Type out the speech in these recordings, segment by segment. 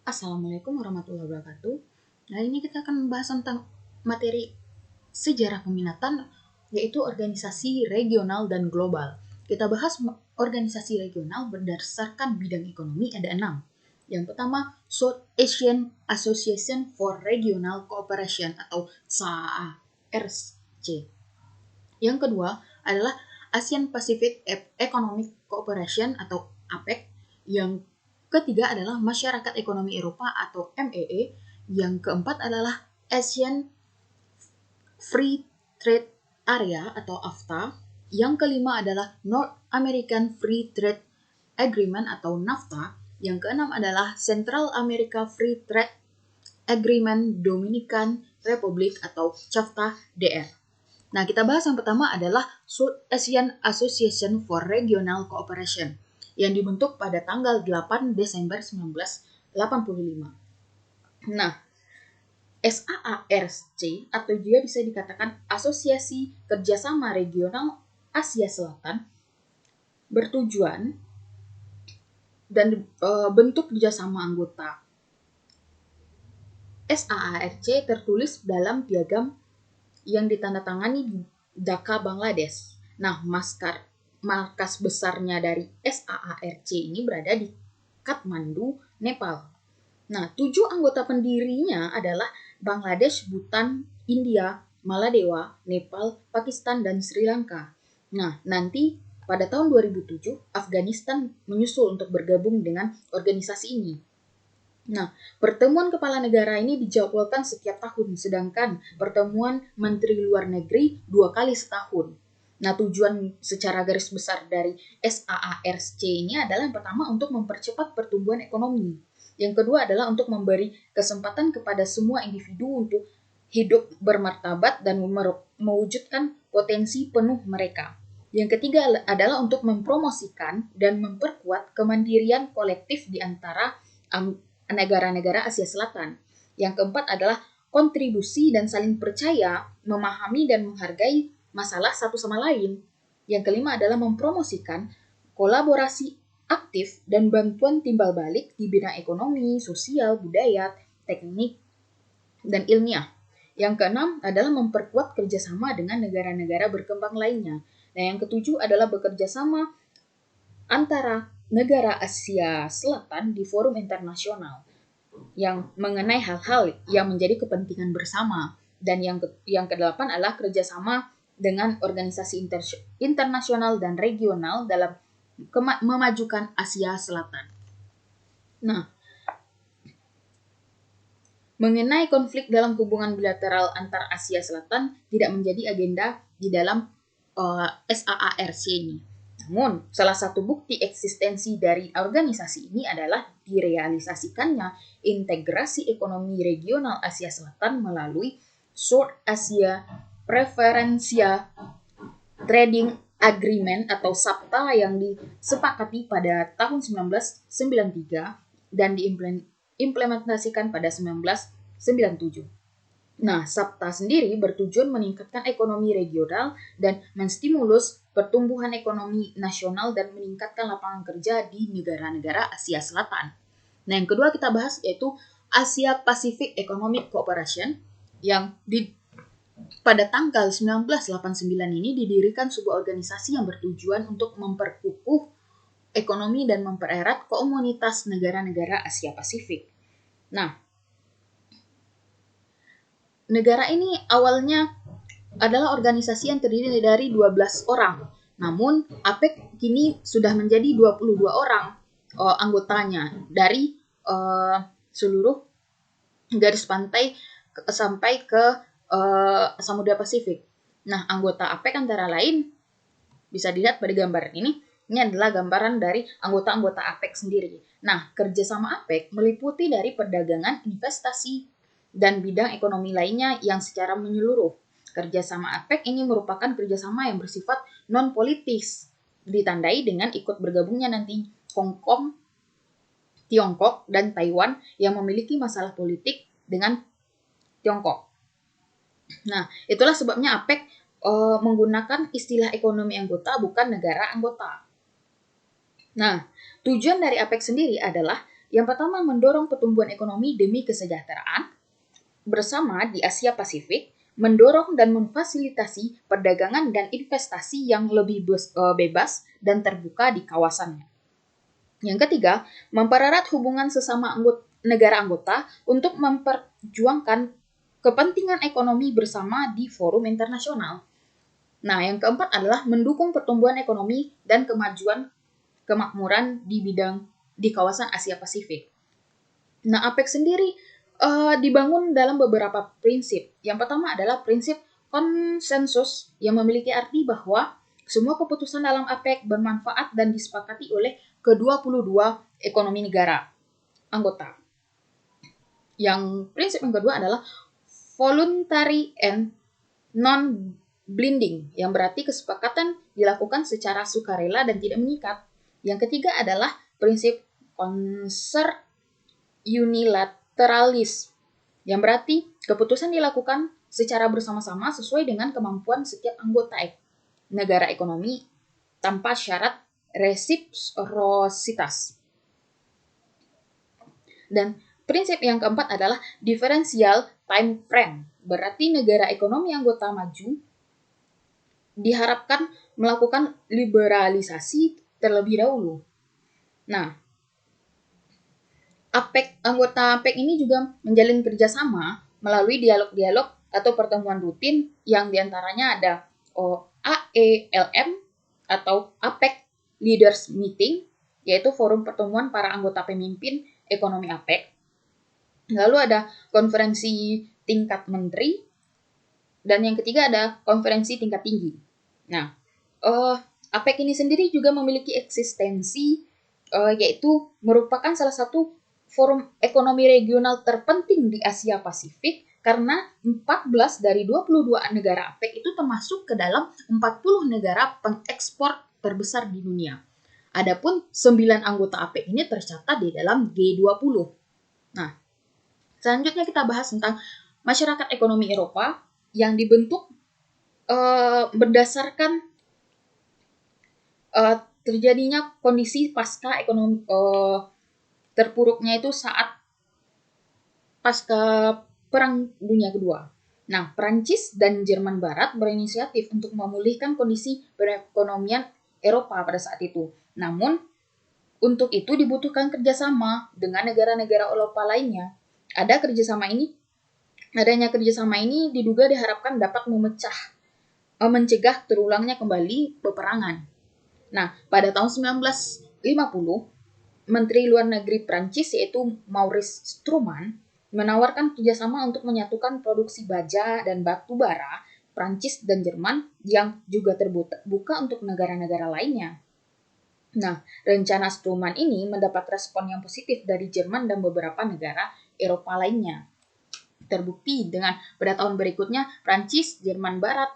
Assalamualaikum warahmatullahi wabarakatuh. Nah, ini kita akan membahas tentang materi sejarah peminatan, yaitu organisasi regional dan global. Kita bahas organisasi regional berdasarkan bidang ekonomi ada 6. Yang pertama, South Asian Association for Regional Cooperation atau SAARC. Yang kedua adalah Asian Pacific Economic Cooperation atau APEC. Yang ketiga adalah Masyarakat Ekonomi Eropa atau MEE. Yang keempat adalah Asian Free Trade Area atau AFTA. Yang kelima adalah North American Free Trade Agreement atau NAFTA. Yang keenam adalah Central America Free Trade Agreement Dominican Republic atau CAFTA DR. Nah, kita bahas yang pertama adalah South Asian Association for Regional Cooperation yang dibentuk pada tanggal 8 Desember 1985. Nah, SAARC atau juga bisa dikatakan Asosiasi Kerjasama Regional Asia Selatan bertujuan dan bentuk kerjasama anggota SAARC tertulis dalam piagam yang ditandatangani di Dhaka, Bangladesh. Nah, markas besarnya dari SAARC ini berada di Kathmandu, Nepal. Nah, 7 anggota pendirinya adalah Bangladesh, Bhutan, India, Maladewa, Nepal, Pakistan, dan Sri Lanka. Nah, nanti pada tahun 2007, Afghanistan menyusul untuk bergabung dengan organisasi ini. Nah, pertemuan kepala negara ini dijadwalkan setiap tahun, sedangkan pertemuan Menteri Luar Negeri 2 kali setahun. Nah, tujuan secara garis besar dari SAARC ini adalah yang pertama untuk mempercepat pertumbuhan ekonomi. Yang kedua adalah untuk memberi kesempatan kepada semua individu untuk hidup bermartabat dan mewujudkan potensi penuh mereka. Yang ketiga adalah untuk mempromosikan dan memperkuat kemandirian kolektif di antara negara-negara Asia Selatan. Yang keempat adalah kontribusi dan saling percaya, memahami dan menghargai masalah satu sama lain. Yang kelima adalah mempromosikan kolaborasi aktif dan bantuan timbal balik di bidang ekonomi, sosial, budaya, teknik, dan ilmiah. Yang keenam adalah memperkuat kerjasama dengan negara-negara berkembang lainnya. Nah, yang ketujuh adalah bekerja sama antara negara Asia Selatan di forum internasional yang mengenai hal-hal yang menjadi kepentingan bersama. Dan yang kedelapan adalah kerjasama dengan organisasi internasional dan regional dalam memajukan Asia Selatan. Nah, mengenai konflik dalam hubungan bilateral antar Asia Selatan tidak menjadi agenda di dalam SAARC ini. Namun, salah satu bukti eksistensi dari organisasi ini adalah direalisasikannya integrasi ekonomi regional Asia Selatan melalui South Asia Preferential Trading Agreement atau SAPTA yang disepakati pada tahun 1993 dan diimplementasikan pada 1997. Nah, SAPTA sendiri bertujuan meningkatkan ekonomi regional dan menstimulus pertumbuhan ekonomi nasional dan meningkatkan lapangan kerja di negara-negara Asia Selatan. Nah, yang kedua kita bahas yaitu Asia Pacific Economic Cooperation yang pada tanggal 1989 ini didirikan sebuah organisasi yang bertujuan untuk memperkukuh ekonomi dan mempererat komunitas negara-negara Asia Pasifik. Nah, negara ini awalnya adalah organisasi yang terdiri dari 12 orang. Namun, APEC kini sudah menjadi 22 orang anggotanya dari seluruh garis pantai sampai ke Samudra Pasifik. Nah, anggota APEC antara lain bisa dilihat pada gambaran ini. Ini adalah gambaran dari anggota-anggota APEC sendiri. Nah, kerjasama APEC meliputi dari perdagangan, investasi, dan bidang ekonomi lainnya yang secara menyeluruh. Kerjasama APEC ini merupakan kerjasama yang bersifat non-politis, ditandai dengan ikut bergabungnya nanti Hong Kong, Tiongkok, dan Taiwan yang memiliki masalah politik dengan Tiongkok. Nah, itulah sebabnya APEC menggunakan istilah ekonomi anggota bukan negara anggota. Nah, tujuan dari APEC sendiri adalah Yang pertama, mendorong pertumbuhan ekonomi demi kesejahteraan bersama di Asia Pasifik, mendorong dan memfasilitasi perdagangan dan investasi yang lebih bebas dan terbuka di kawasannya. Yang ketiga, mempererat hubungan sesama negara anggota untuk memperjuangkan kepentingan ekonomi bersama di forum internasional. Nah, yang keempat adalah mendukung pertumbuhan ekonomi dan kemakmuran di kawasan Asia Pasifik. Nah, APEC sendiri dibangun dalam beberapa prinsip. Yang pertama adalah prinsip konsensus yang memiliki arti bahwa semua keputusan dalam APEC bermanfaat dan disepakati oleh ke-22 ekonomi negara anggota. Yang prinsip yang kedua adalah voluntary and non-binding, yang berarti kesepakatan dilakukan secara sukarela dan tidak mengikat. Yang ketiga adalah prinsip concert unilateralis, yang berarti keputusan dilakukan secara bersama-sama sesuai dengan kemampuan setiap anggota negara ekonomi tanpa syarat resiprositas. Dan prinsip yang keempat adalah differential time frame, berarti negara ekonomi anggota maju diharapkan melakukan liberalisasi terlebih dahulu. Nah, anggota APEC ini juga menjalin kerjasama melalui dialog-dialog atau pertemuan rutin yang diantaranya ada AELM atau APEC Leaders Meeting, yaitu forum pertemuan para anggota pemimpin ekonomi APEC. Lalu ada konferensi tingkat menteri, dan yang ketiga ada konferensi tingkat tinggi. Nah, APEC ini sendiri juga memiliki eksistensi, yaitu merupakan salah satu forum ekonomi regional terpenting di Asia Pasifik karena 14 dari 22 negara APEC itu termasuk ke dalam 40 negara pengekspor terbesar di dunia. Adapun 9 anggota APEC ini tercatat di dalam G20. Nah, selanjutnya kita bahas tentang masyarakat ekonomi Eropa yang dibentuk berdasarkan terjadinya kondisi pasca ekonomi terpuruknya itu saat pasca Perang Dunia Kedua. Nah, Prancis dan Jerman Barat berinisiatif untuk memulihkan kondisi perekonomian Eropa pada saat itu. Namun, untuk itu dibutuhkan kerjasama dengan negara-negara Eropa lainnya. Adanya kerjasama ini diduga diharapkan dapat mencegah terulangnya kembali peperangan. Nah, pada tahun 1950, Menteri Luar Negeri Prancis yaitu Maurice Struman menawarkan kerjasama untuk menyatukan produksi baja dan batu bara Prancis dan Jerman yang juga terbuka untuk negara-negara lainnya. Nah, rencana Struman ini mendapat respon yang positif dari Jerman dan beberapa negara Eropa lainnya. Terbukti dengan pada tahun berikutnya Prancis, Jerman Barat,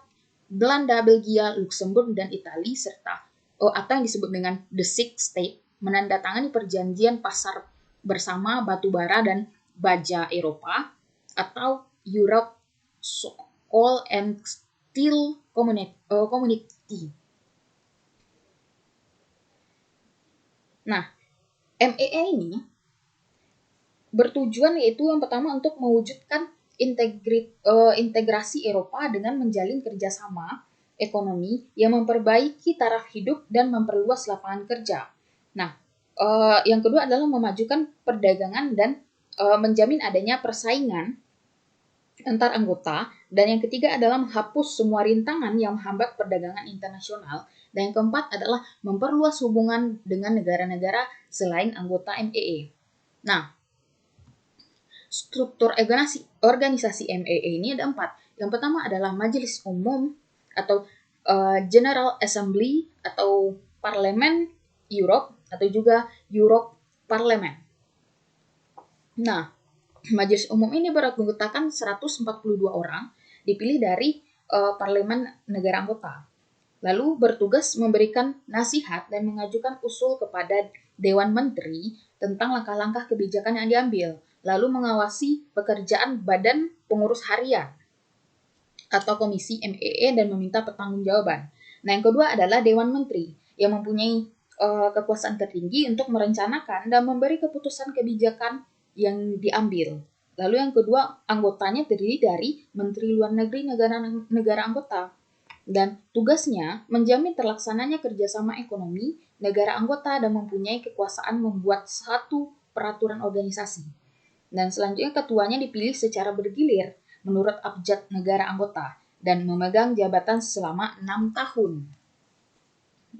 Belanda, Belgia, Luxembourg, dan Italia serta atau yang disebut dengan The Six State menandatangani perjanjian pasar bersama batu bara dan baja Eropa atau Europe Coal and Steel Community. Nah, MEE ini bertujuan yaitu yang pertama untuk mewujudkan integrasi Eropa dengan menjalin kerjasama ekonomi yang memperbaiki taraf hidup dan memperluas lapangan kerja. Nah, yang kedua adalah memajukan perdagangan dan menjamin adanya persaingan antar anggota, dan yang ketiga adalah menghapus semua rintangan yang menghambat perdagangan internasional, dan yang keempat adalah memperluas hubungan dengan negara-negara selain anggota MEE. Nah, struktur organisasi MEE ini ada 4. Yang pertama adalah Majelis Umum atau General Assembly atau Parlemen Europe atau juga Europe Parliament. Nah, Majelis Umum ini beranggotakan 142 orang, dipilih dari parlemen negara anggota. Lalu bertugas memberikan nasihat dan mengajukan usul kepada Dewan Menteri tentang langkah-langkah kebijakan yang diambil, lalu mengawasi pekerjaan Badan Pengurus Harian atau Komisi MEE dan meminta pertanggungjawaban. Nah, yang kedua adalah Dewan Menteri yang mempunyai kekuasaan tertinggi untuk merencanakan dan memberi keputusan kebijakan yang diambil. Lalu yang kedua, anggotanya terdiri dari Menteri Luar Negeri negara anggota. Dan tugasnya menjamin terlaksananya kerjasama ekonomi negara anggota dan mempunyai kekuasaan membuat satu peraturan organisasi. Dan selanjutnya ketuanya dipilih secara bergilir menurut abjad negara anggota dan memegang jabatan selama 6 tahun.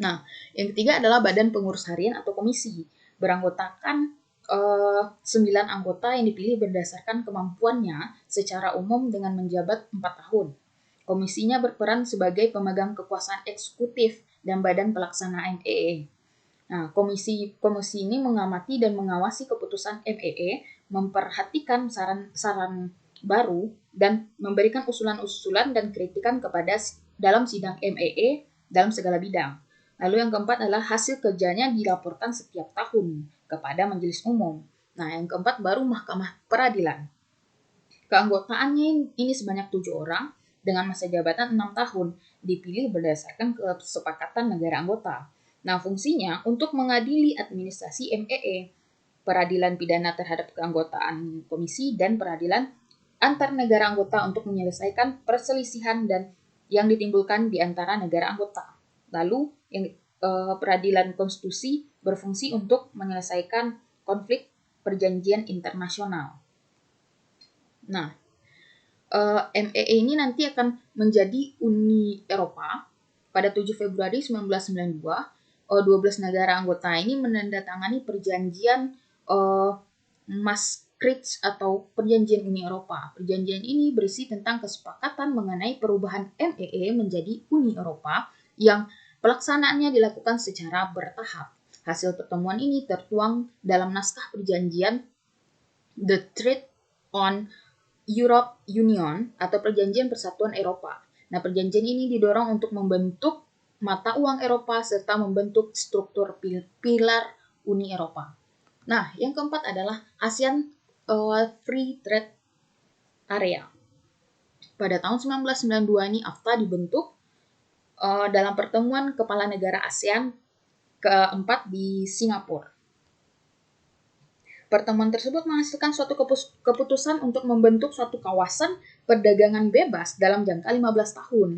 Nah, yang ketiga adalah Badan Pengurus Harian atau komisi. Beranggotakan 9 anggota yang dipilih berdasarkan kemampuannya secara umum dengan menjabat 4 tahun. Komisinya berperan sebagai pemegang kekuasaan eksekutif dan badan pelaksana MEE. Nah, komisi ini mengamati dan mengawasi keputusan MEE, memperhatikan saran-saran baru, dan memberikan usulan-usulan dan kritikan kepada dalam sidang MEE dalam segala bidang. Lalu yang keempat adalah hasil kerjanya dilaporkan setiap tahun kepada Majelis Umum. Nah, yang keempat baru Mahkamah Peradilan. Keanggotaannya ini sebanyak 7 orang dengan masa jabatan 6 tahun, dipilih berdasarkan kesepakatan negara anggota. Nah, fungsinya untuk mengadili administrasi MEE, peradilan pidana terhadap keanggotaan komisi, dan peradilan antar negara anggota untuk menyelesaikan perselisihan dan yang ditimbulkan di antara negara anggota. Lalu yang peradilan konstitusi berfungsi untuk menyelesaikan konflik perjanjian internasional. Nah, MEE ini nanti akan menjadi Uni Eropa pada 7 Februari 1992. 12 negara anggota ini menandatangani perjanjian Maastricht atau Perjanjian Uni Eropa. Perjanjian ini berisi tentang kesepakatan mengenai perubahan MEE menjadi Uni Eropa yang pelaksanaannya dilakukan secara bertahap. Hasil pertemuan ini tertuang dalam naskah perjanjian The Treaty on Europe Union atau Perjanjian Persatuan Eropa. Nah, perjanjian ini didorong untuk membentuk mata uang Eropa serta membentuk struktur pilar Uni Eropa. Nah, yang keempat adalah ASEAN Free Trade Area. Pada tahun 1992 ini AFTA dibentuk dalam pertemuan kepala negara ASEAN keempat di Singapura. Pertemuan tersebut menghasilkan suatu keputusan untuk membentuk suatu kawasan perdagangan bebas dalam jangka 15 tahun.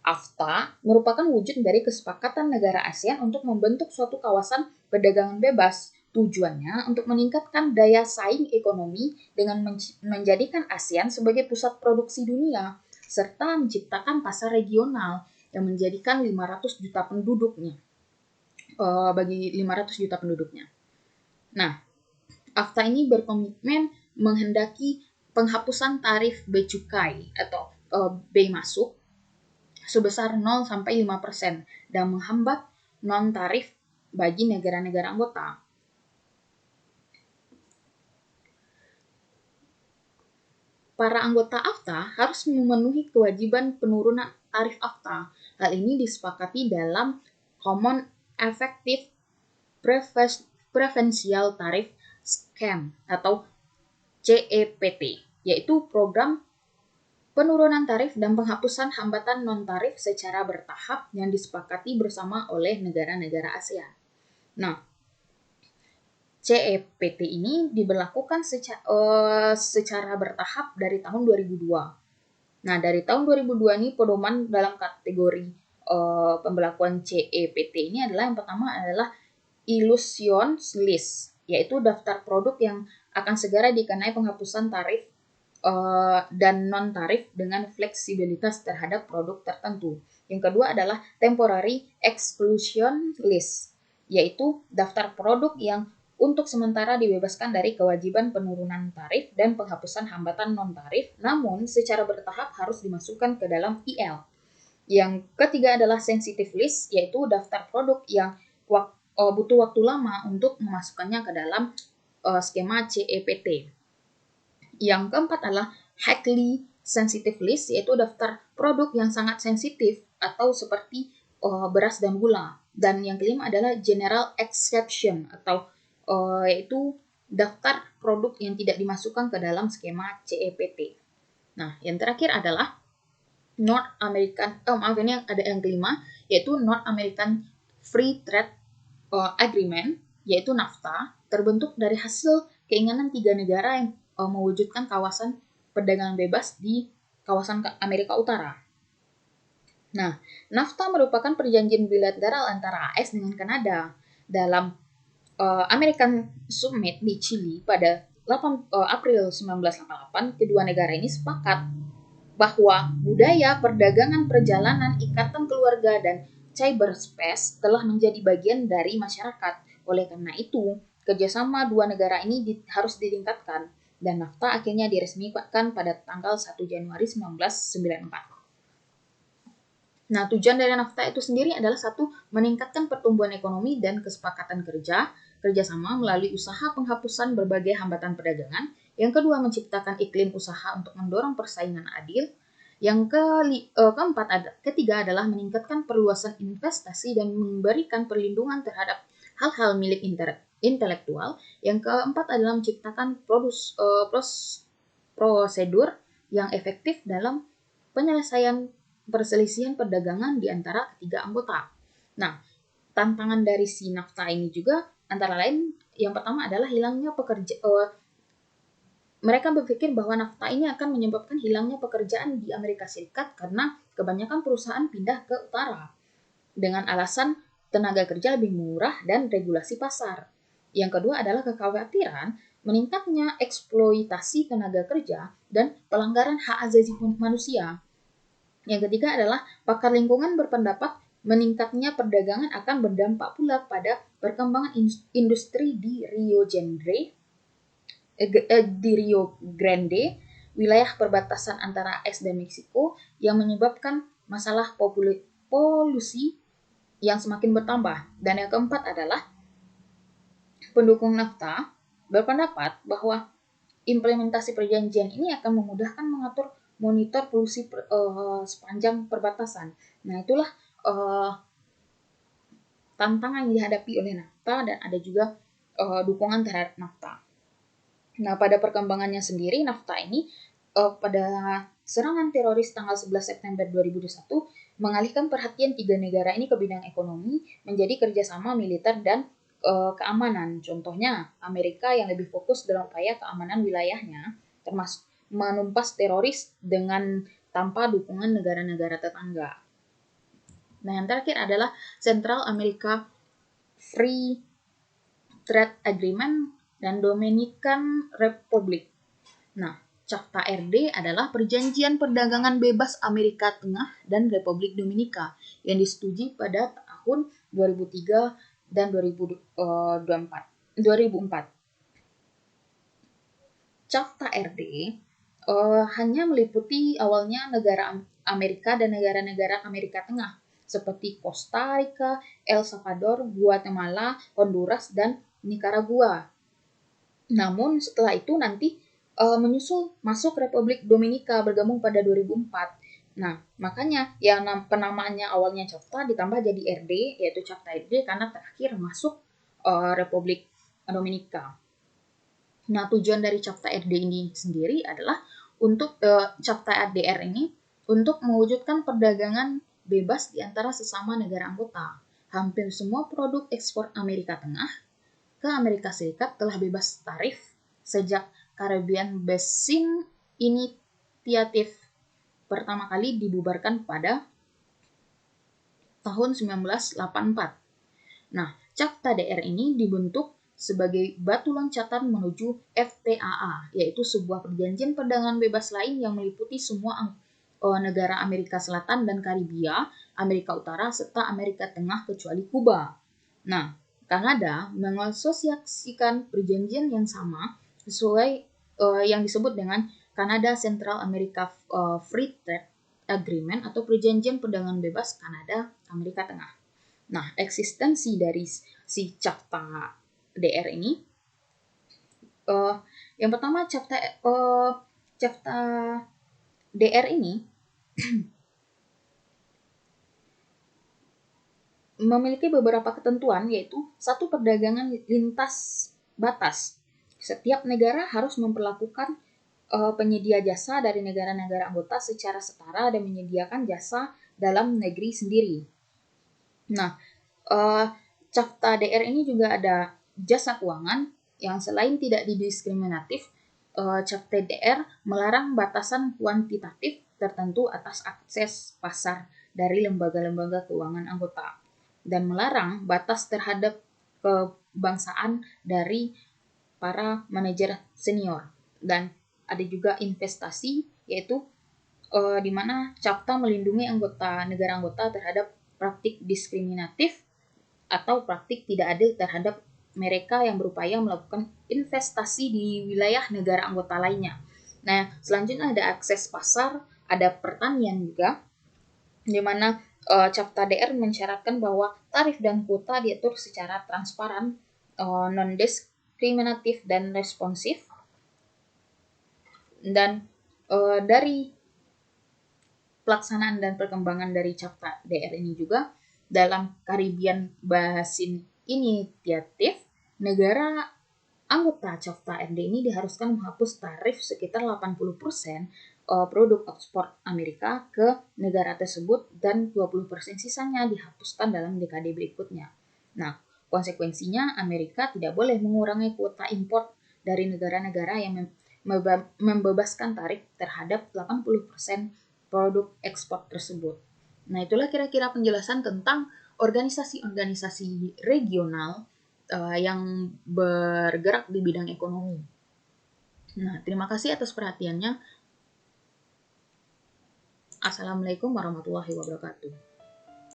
AFTA merupakan wujud dari kesepakatan negara ASEAN untuk membentuk suatu kawasan perdagangan bebas. Tujuannya untuk meningkatkan daya saing ekonomi dengan menjadikan ASEAN sebagai pusat produksi dunia, serta menciptakan pasar regional yang menjadikan 500 juta penduduknya. Bagi 500 juta penduduknya. Nah, AFTA ini berkomitmen menghendaki penghapusan tarif bea cukai atau bea masuk sebesar 0-5% dan menghambat non-tarif bagi negara-negara anggota. Para anggota AFTA harus memenuhi kewajiban penurunan tarif AFTA. Hal ini disepakati dalam Common Effective Preferential Tariff Scheme atau CEPT, yaitu program penurunan tarif dan penghapusan hambatan non-tarif secara bertahap yang disepakati bersama oleh negara-negara ASEAN. Nah, CEPT ini diberlakukan secara bertahap dari tahun 2002. Nah, dari tahun 2002 ini pedoman dalam kategori pembelakuan CEPT ini adalah yang pertama adalah Illusion List, yaitu daftar produk yang akan segera dikenai penghapusan tarif dan non-tarif dengan fleksibilitas terhadap produk tertentu. Yang kedua adalah Temporary Exclusion List, yaitu daftar produk yang untuk sementara dibebaskan dari kewajiban penurunan tarif dan penghapusan hambatan non-tarif, namun secara bertahap harus dimasukkan ke dalam IL. Yang ketiga adalah Sensitive List, yaitu daftar produk yang butuh waktu lama untuk memasukkannya ke dalam skema CEPT. Yang keempat adalah Highly Sensitive List, yaitu daftar produk yang sangat sensitif atau seperti beras dan gula. Dan yang kelima adalah General Exception atau yaitu daftar produk yang tidak dimasukkan ke dalam skema CEPT. Nah, yang terakhir adalah North American, ini ada yang kelima, yaitu North American Free Trade Agreement, yaitu NAFTA, terbentuk dari hasil keinginan 3 negara yang mewujudkan kawasan perdagangan bebas di kawasan Amerika Utara. Nah, NAFTA merupakan perjanjian bilateral antara AS dengan Kanada. Dalam American Summit di Chili pada April 1988, kedua negara ini sepakat bahwa budaya, perdagangan, perjalanan, ikatan keluarga, dan cyberspace telah menjadi bagian dari masyarakat. Oleh karena itu, kerjasama dua negara ini harus ditingkatkan, dan NAFTA akhirnya diresmikan pada tanggal 1 Januari 1994. Nah, tujuan dari NAFTA itu sendiri adalah satu, meningkatkan pertumbuhan ekonomi dan kesepakatan kerjasama melalui usaha penghapusan berbagai hambatan perdagangan. Yang kedua, menciptakan iklim usaha untuk mendorong persaingan adil. Yang ketiga adalah meningkatkan perluasan investasi dan memberikan perlindungan terhadap hal-hal milik intelektual. Yang keempat adalah menciptakan prosedur yang efektif dalam penyelesaian perselisihan perdagangan di antara ketiga anggota. Nah, tantangan dari si NAFTA ini juga antara lain yang pertama adalah hilangnya mereka berpikir bahwa NAFTA ini akan menyebabkan hilangnya pekerjaan di Amerika Serikat karena kebanyakan perusahaan pindah ke utara dengan alasan tenaga kerja lebih murah dan regulasi pasar. Yang kedua adalah kekhawatiran meningkatnya eksploitasi tenaga kerja dan pelanggaran hak asasi manusia. Yang ketiga adalah pakar lingkungan berpendapat meningkatnya perdagangan akan berdampak pula pada perkembangan industri di Rio Grande, wilayah perbatasan antara AS dan Meksiko, yang menyebabkan masalah polusi yang semakin bertambah. Dan yang keempat adalah pendukung NAFTA berpendapat bahwa implementasi perjanjian ini akan memudahkan mengatur monitor polusi sepanjang perbatasan. Nah, itulah tantangan yang dihadapi oleh NAFTA, dan ada juga dukungan terhadap NAFTA. Nah, pada perkembangannya sendiri, NAFTA ini pada serangan teroris tanggal 11 September 2021 mengalihkan perhatian tiga negara ini ke bidang ekonomi menjadi kerjasama militer dan keamanan. Contohnya, Amerika yang lebih fokus dalam upaya keamanan wilayahnya, termasuk menumpas teroris dengan tanpa dukungan negara-negara tetangga. Nah, yang terakhir adalah Central America Free Trade Agreement dan Dominican Republic. Nah, CAFTA RD adalah perjanjian perdagangan bebas Amerika Tengah dan Republik Dominika yang disetujui pada tahun 2003 dan 2004. CAFTA RD hanya meliputi awalnya negara Amerika dan negara-negara Amerika Tengah seperti Costa Rica, El Salvador, Guatemala, Honduras, dan Nicaragua. Namun setelah itu nanti menyusul masuk Republik Dominika bergabung pada 2004. Nah, makanya yang penamaannya awalnya CAFTA ditambah jadi RD, yaitu CAFTA RD karena terakhir masuk Republik Dominika. Nah, tujuan dari CAFTA RD ini sendiri adalah untuk CAFTA RDR ini untuk mewujudkan perdagangan bebas di antara sesama negara anggota. Hampir semua produk ekspor Amerika Tengah ke Amerika Serikat telah bebas tarif sejak Caribbean Basin Initiative pertama kali dibubarkan pada tahun 1984. Nah, CAFTA DR ini dibentuk sebagai batu loncatan menuju FTAA, yaitu sebuah perjanjian perdagangan bebas lain yang meliputi semua negara Amerika Selatan dan Karibia, Amerika Utara, serta Amerika Tengah kecuali Kuba. Nah, Kanada mengasosiasikan perjanjian yang sama sesuai yang disebut dengan Canada Central America Free Trade Agreement atau perjanjian perdagangan bebas Kanada Amerika Tengah. Nah, eksistensi dari si CAFTA DR ini, yang pertama CAFTA DR ini memiliki beberapa ketentuan, yaitu satu, perdagangan lintas batas. Setiap negara harus memperlakukan penyedia jasa dari negara-negara anggota secara setara dan menyediakan jasa dalam negeri sendiri. Nah, CAFTA DR ini juga ada jasa keuangan yang selain tidak didiskriminatif, CAFTA DR melarang batasan kuantitatif tertentu atas akses pasar dari lembaga-lembaga keuangan anggota dan melarang batas terhadap kebangsaan dari para manajer senior. Dan ada juga investasi, yaitu di mana CAFTA melindungi negara anggota terhadap praktik diskriminatif atau praktik tidak adil terhadap mereka yang berupaya melakukan investasi di wilayah negara anggota lainnya. Nah, selanjutnya ada akses pasar, ada pertanian juga, di mana CAFTA DR mensyaratkan bahwa tarif dan kuota diatur secara transparan, non-diskriminatif dan responsif. Dan dari pelaksanaan dan perkembangan dari CAFTA DR ini juga, dalam Caribbean Basin Initiative, negara anggota CAFTA RD ini diharuskan menghapus tarif sekitar 80% produk ekspor Amerika ke negara tersebut dan 20% sisanya dihapuskan dalam dekade berikutnya. Nah, konsekuensinya Amerika tidak boleh mengurangi kuota impor dari negara-negara yang membebaskan tarif terhadap 80% produk ekspor tersebut. Nah, itulah kira-kira penjelasan tentang organisasi-organisasi regional yang bergerak di bidang ekonomi. Nah, terima kasih atas perhatiannya. Assalamualaikum warahmatullahi wabarakatuh.